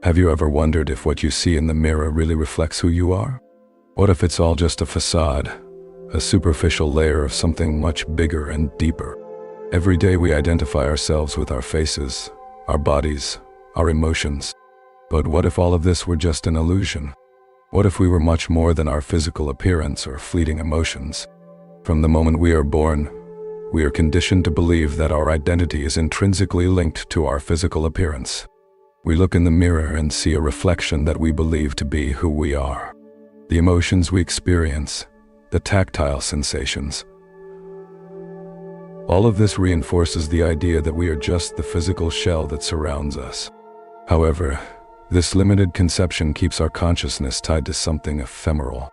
Have you ever wondered if what you see in the mirror really reflects who you are? What if it's all just a facade, a superficial layer of something much bigger and deeper? Every day we identify ourselves with our faces, our bodies, our emotions. But what if all of this were just an illusion? What if we were much more than our physical appearance or fleeting emotions? From the moment we are born, we are conditioned to believe that our identity is intrinsically linked to our physical appearance. We look in the mirror and see a reflection that we believe to be who we are. The emotions we experience, the tactile sensations. All of this reinforces the idea that we are just the physical shell that surrounds us. However, this limited conception keeps our consciousness tied to something ephemeral.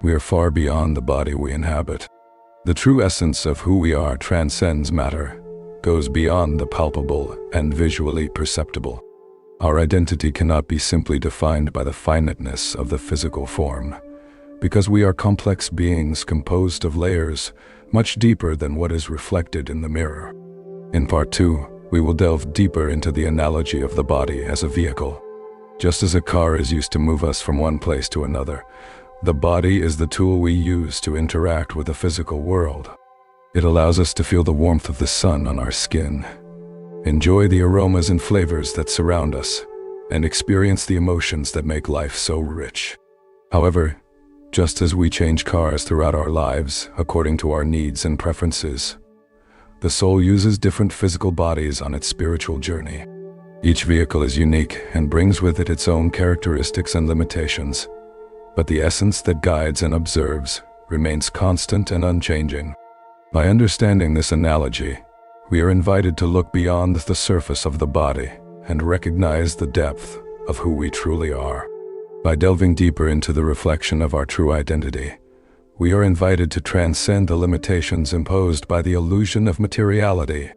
We are far beyond the body we inhabit. The true essence of who we are transcends matter, goes beyond the palpable and visually perceptible. Our identity cannot be simply defined by the finiteness of the physical form, because we are complex beings composed of layers much deeper than what is reflected in the mirror. In Part 2, we will delve deeper into the analogy of the body as a vehicle. Just as a car is used to move us from one place to another, the body is the tool we use to interact with the physical world. It allows us to feel the warmth of the sun on our skin, enjoy the aromas and flavors that surround us, and experience the emotions that make life so rich. However, just as we change cars throughout our lives according to our needs and preferences, the soul uses different physical bodies on its spiritual journey. Each vehicle is unique and brings with it its own characteristics and limitations, but the essence that guides and observes remains constant and unchanging. By understanding this analogy, we are invited to look beyond the surface of the body and recognize the depth of who we truly are. By delving deeper into the reflection of our true identity, we are invited to transcend the limitations imposed by the illusion of materiality.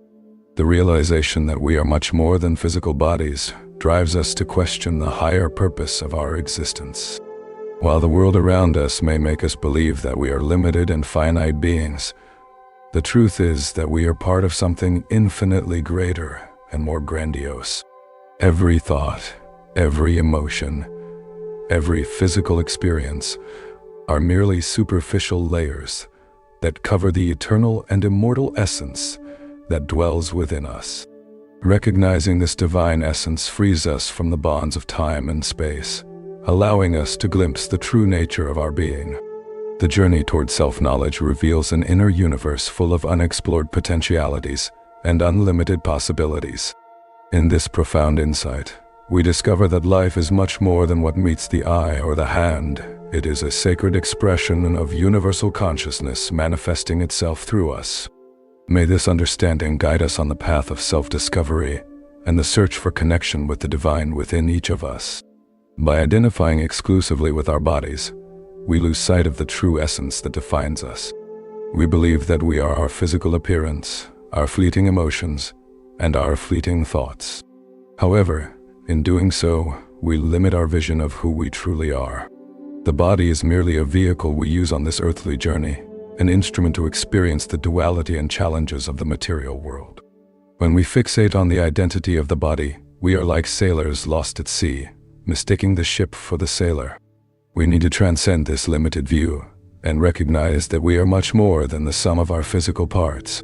The realization that we are much more than physical bodies drives us to question the higher purpose of our existence. While the world around us may make us believe that we are limited and finite beings, the truth is that we are part of something infinitely greater and more grandiose. Every thought, every emotion, every physical experience are merely superficial layers that cover the eternal and immortal essence that dwells within us. Recognizing this divine essence frees us from the bonds of time and space, allowing us to glimpse the true nature of our being. The journey toward self-knowledge reveals an inner universe full of unexplored potentialities and unlimited possibilities. In this profound insight, we discover that life is much more than what meets the eye or the hand. It is a sacred expression of universal consciousness manifesting itself through us. May this understanding guide us on the path of self-discovery and the search for connection with the divine within each of us. By identifying exclusively with our bodies, we lose sight of the true essence that defines us. We believe that we are our physical appearance, our fleeting emotions, and our fleeting thoughts. However, in doing so, we limit our vision of who we truly are. The body is merely a vehicle we use on this earthly journey, an instrument to experience the duality and challenges of the material world. When we fixate on the identity of the body, we are like sailors lost at sea, mistaking the ship for the sailor. We need to transcend this limited view and recognize that we are much more than the sum of our physical parts.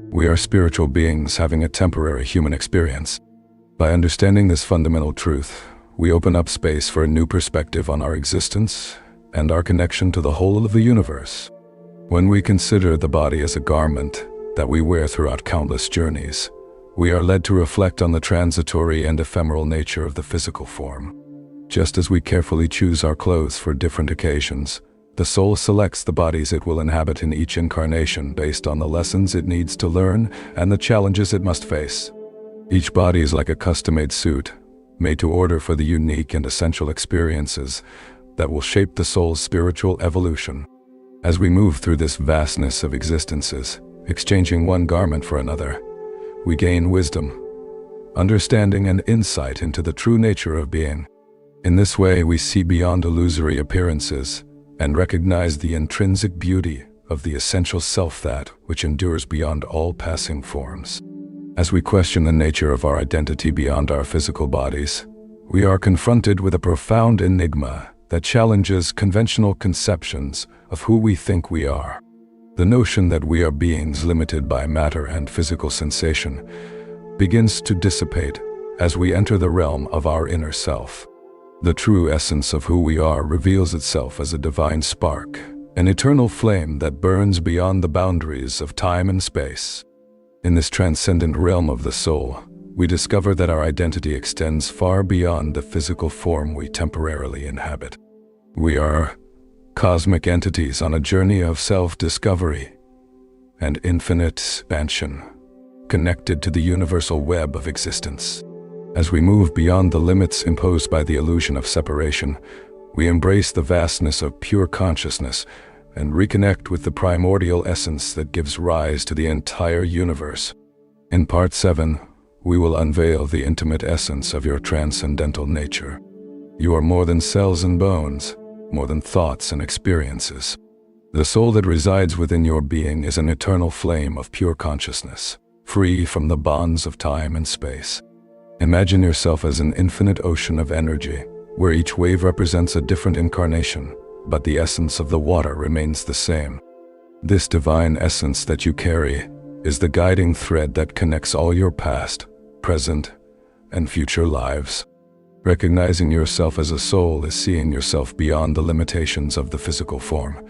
We are spiritual beings having a temporary human experience. By understanding this fundamental truth, we open up space for a new perspective on our existence and our connection to the whole of the universe. When we consider the body as a garment that we wear throughout countless journeys, we are led to reflect on the transitory and ephemeral nature of the physical form. Just as we carefully choose our clothes for different occasions, the soul selects the bodies it will inhabit in each incarnation based on the lessons it needs to learn and the challenges it must face. Each body is like a custom-made suit, made to order for the unique and essential experiences that will shape the soul's spiritual evolution. As we move through this vastness of existences, exchanging one garment for another, we gain wisdom, understanding, and insight into the true nature of being. In this way, we see beyond illusory appearances and recognize the intrinsic beauty of the essential self that which endures beyond all passing forms. As we question the nature of our identity beyond our physical bodies, we are confronted with a profound enigma that challenges conventional conceptions of who we think we are. The notion that we are beings limited by matter and physical sensation begins to dissipate as we enter the realm of our inner self. The true essence of who we are reveals itself as a divine spark, an eternal flame that burns beyond the boundaries of time and space. In this transcendent realm of the soul, we discover that our identity extends far beyond the physical form we temporarily inhabit. We are cosmic entities on a journey of self-discovery and infinite expansion, connected to the universal web of existence. As we move beyond the limits imposed by the illusion of separation, we embrace the vastness of pure consciousness and reconnect with the primordial essence that gives rise to the entire universe. In Part 7, we will unveil the intimate essence of your transcendental nature. You are more than cells and bones, more than thoughts and experiences. The soul that resides within your being is an eternal flame of pure consciousness, free from the bonds of time and space. Imagine yourself as an infinite ocean of energy, where each wave represents a different incarnation, but the essence of the water remains the same. This divine essence that you carry is the guiding thread that connects all your past, present, and future lives. Recognizing yourself as a soul is seeing yourself beyond the limitations of the physical form.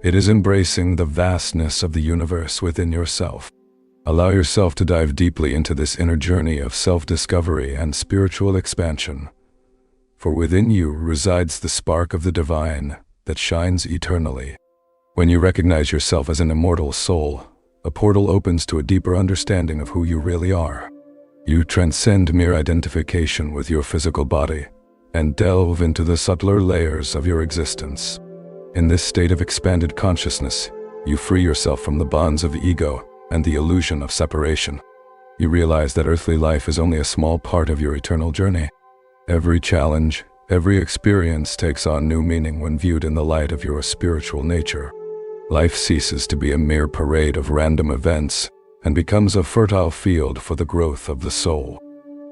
It is embracing the vastness of the universe within yourself. Allow yourself to dive deeply into this inner journey of self-discovery and spiritual expansion. For within you resides the spark of the divine that shines eternally. When you recognize yourself as an immortal soul, a portal opens to a deeper understanding of who you really are. You transcend mere identification with your physical body and delve into the subtler layers of your existence. In this state of expanded consciousness, you free yourself from the bonds of ego and the illusion of separation. You realize that earthly life is only a small part of your eternal journey. Every challenge, every experience takes on new meaning when viewed in the light of your spiritual nature. Life ceases to be a mere parade of random events and becomes a fertile field for the growth of the soul.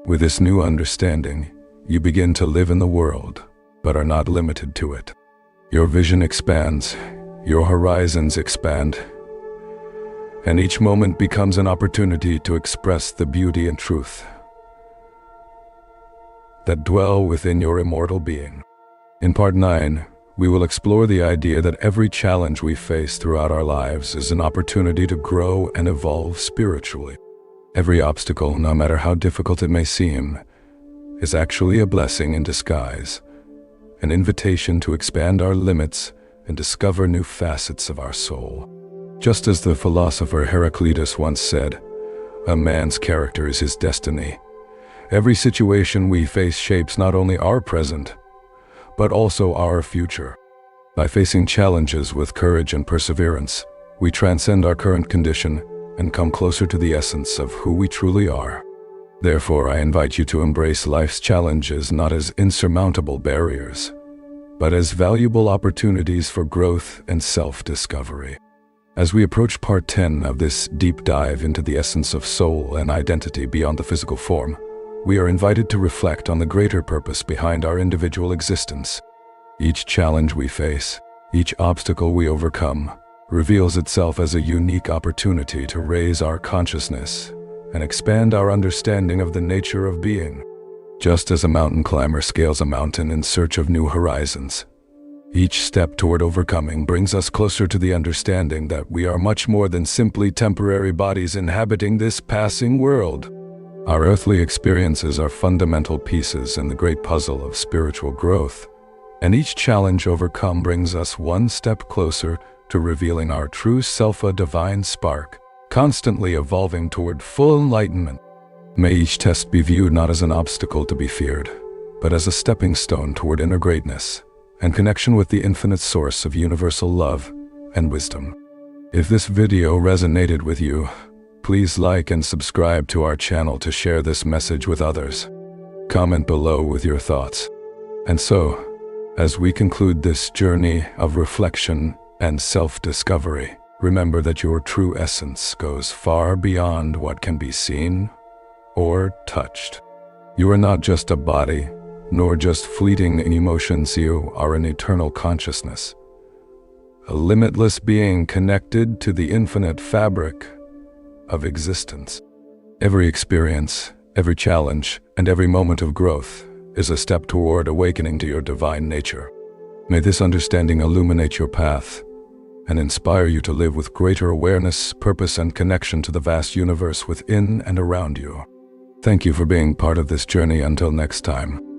With this new understanding, you begin to live in the world, but are not limited to it. Your vision expands, your horizons expand, and each moment becomes an opportunity to express the beauty and truth that dwell within your immortal being. In Part 9, we will explore the idea that every challenge we face throughout our lives is an opportunity to grow and evolve spiritually. Every obstacle, no matter how difficult it may seem, is actually a blessing in disguise, an invitation to expand our limits and discover new facets of our soul. Just as the philosopher Heraclitus once said, "A man's character is his destiny." Every situation we face shapes not only our present, but also our future. By facing challenges with courage and perseverance, we transcend our current condition and come closer to the essence of who we truly are. Therefore, I invite you to embrace life's challenges not as insurmountable barriers, but as valuable opportunities for growth and self-discovery. As we approach Part 10 of this deep dive into the essence of soul and identity beyond the physical form, we are invited to reflect on the greater purpose behind our individual existence. Each challenge we face, each obstacle we overcome, reveals itself as a unique opportunity to raise our consciousness and expand our understanding of the nature of being. Just as a mountain climber scales a mountain in search of new horizons, each step toward overcoming brings us closer to the understanding that we are much more than simply temporary bodies inhabiting this passing world. Our earthly experiences are fundamental pieces in the great puzzle of spiritual growth, and each challenge overcome brings us one step closer to revealing our true self, a divine spark, constantly evolving toward full enlightenment. May each test be viewed not as an obstacle to be feared, but as a stepping stone toward inner greatness and connection with the infinite source of universal love and wisdom. If this video resonated with you, please like and subscribe to our channel to share this message with others. Comment below with your thoughts. And so, as we conclude this journey of reflection and self-discovery, remember that your true essence goes far beyond what can be seen or touched. You are not just a body, nor just fleeting emotions. You are an eternal consciousness, a limitless being connected to the infinite fabric of existence. Every experience, every challenge, and every moment of growth is a step toward awakening to your divine nature. May this understanding illuminate your path and inspire you to live with greater awareness, purpose, and connection to the vast universe within and around you. Thank you for being part of this journey. Until next time.